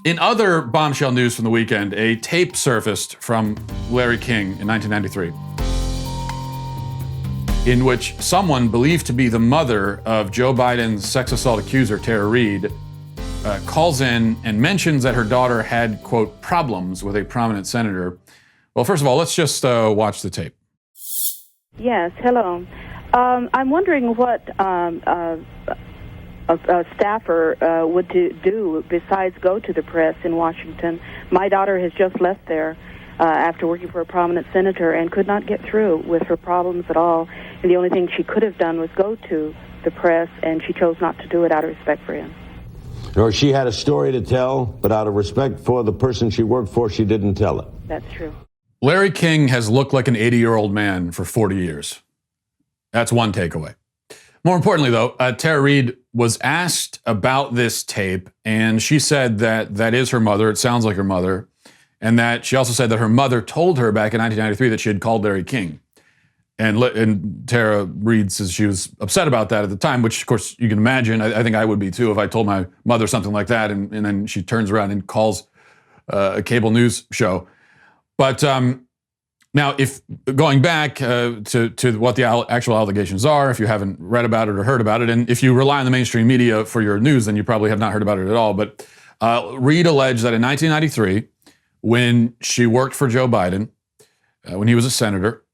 In other bombshell news from the weekend, a tape surfaced from Larry King in 1993 in which someone believed to be the mother of Joe Biden's sex assault accuser, Tara Reade, calls in and mentions that her daughter had, quote, problems with a prominent senator. Well, first of all, let's just watch the tape. Yes, hello. I'm wondering what a staffer would do besides go to the press in Washington. My daughter has just left there after working for a prominent senator and could not get through with her problems at all. And the only thing she could have done was go to the press, and she chose not to do it out of respect for him. Or she had a story to tell, but out of respect for the person she worked for, she didn't tell it. That's true. Larry King has looked like an 80-year-old man for 40 years. That's one takeaway. More importantly, though, Tara Reade was asked about this tape, and she said that that is her mother. It sounds like her mother. And that she also said that her mother told her back in 1993 that she had called Larry King. And Tara Reade says she was upset about that at the time, which, of course, you can imagine. I think I would be, too, if I told my mother something like that, and then she turns around and calls a cable news show. But now, if going back to what the actual allegations are, if you haven't read about it or heard about it, and if you rely on the mainstream media for your news, then you probably have not heard about it at all. But Reade alleged that in 1993, when she worked for Joe Biden, when he was a senator,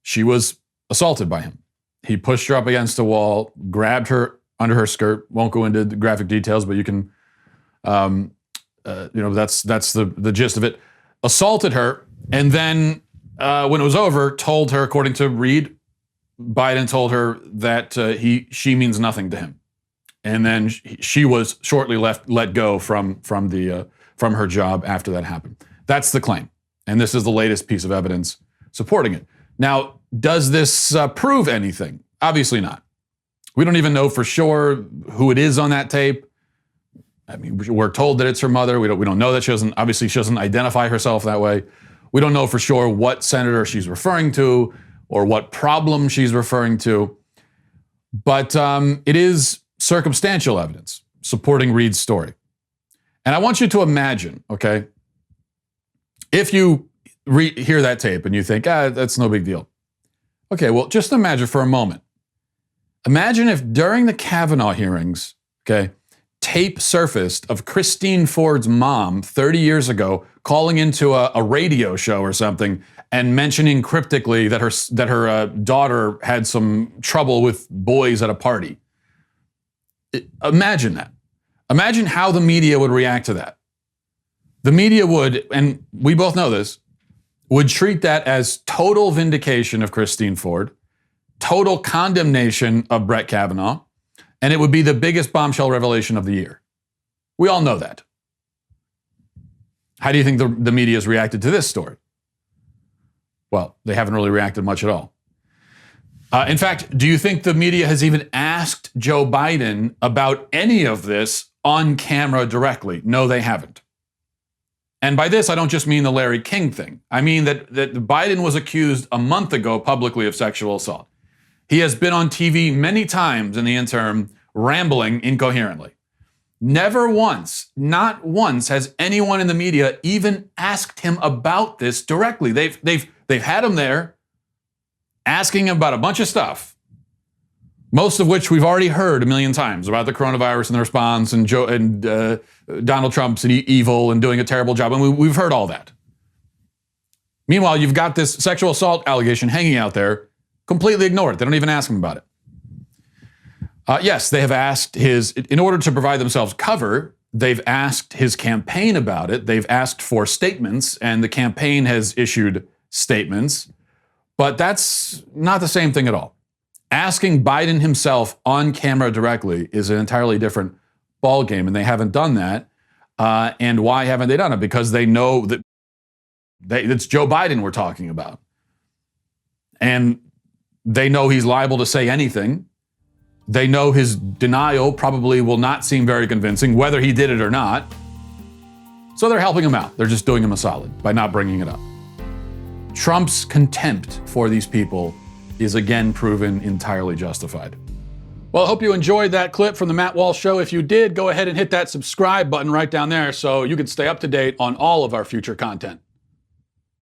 she was assaulted by him. He pushed her up against a wall, grabbed her under her skirt. Won't go into the graphic details, but you can, that's the gist of it. Assaulted her, and then when it was over, told her, according to Reade, Biden told her that she means nothing to him, and then she was shortly let go from her job after that happened. That's the claim, and this is the latest piece of evidence supporting it. Now, does this prove anything? Obviously not. We don't even know for sure who it is on that tape. I mean, we're told that it's her mother. We don't know that she doesn't identify herself that way. We don't know for sure what senator she's referring to or what problem she's referring to. But it is circumstantial evidence supporting Reade's story. And I want you to imagine, okay, if you hear that tape and you think, that's no big deal. Okay, well, just imagine for a moment. Imagine if during the Kavanaugh hearings, okay, tape surfaced of Christine Ford's mom 30 years ago calling into a radio show or something and mentioning cryptically that her daughter had some trouble with boys at a party. Imagine that. Imagine how the media would react to that. The media would, and we both know this, would treat that as total vindication of Christine Ford, total condemnation of Brett Kavanaugh, and it would be the biggest bombshell revelation of the year. We all know that. How do you think the media has reacted to this story? Well, they haven't really reacted much at all. In fact, do you think the media has even asked Joe Biden about any of this on camera directly? No, they haven't. And by this, I don't just mean the Larry King thing. I mean that Biden was accused a month ago publicly of sexual assault. He has been on TV many times in the interim, rambling incoherently. Never once, not once, has anyone in the media even asked him about this directly. They've had him there asking him about a bunch of stuff, most of which we've already heard a million times about the coronavirus and the response and Donald Trump's evil and doing a terrible job. And we've heard all that. Meanwhile, you've got this sexual assault allegation hanging out there, completely ignored. They don't even ask him about it. Yes, they have asked in order to provide themselves cover, they've asked his campaign about it. They've asked for statements, and the campaign has issued statements. But that's not the same thing at all. Asking Biden himself on camera directly is an entirely different ballgame, and they haven't done that. And why haven't they done it? Because they know that it's Joe Biden we're talking about. And they know he's liable to say anything. They know his denial probably will not seem very convincing, whether he did it or not. So they're helping him out. They're just doing him a solid by not bringing it up. Trump's contempt for these people is again proven entirely justified. Well, I hope you enjoyed that clip from the Matt Walsh Show. If you did, go ahead and hit that subscribe button right down there so you can stay up to date on all of our future content.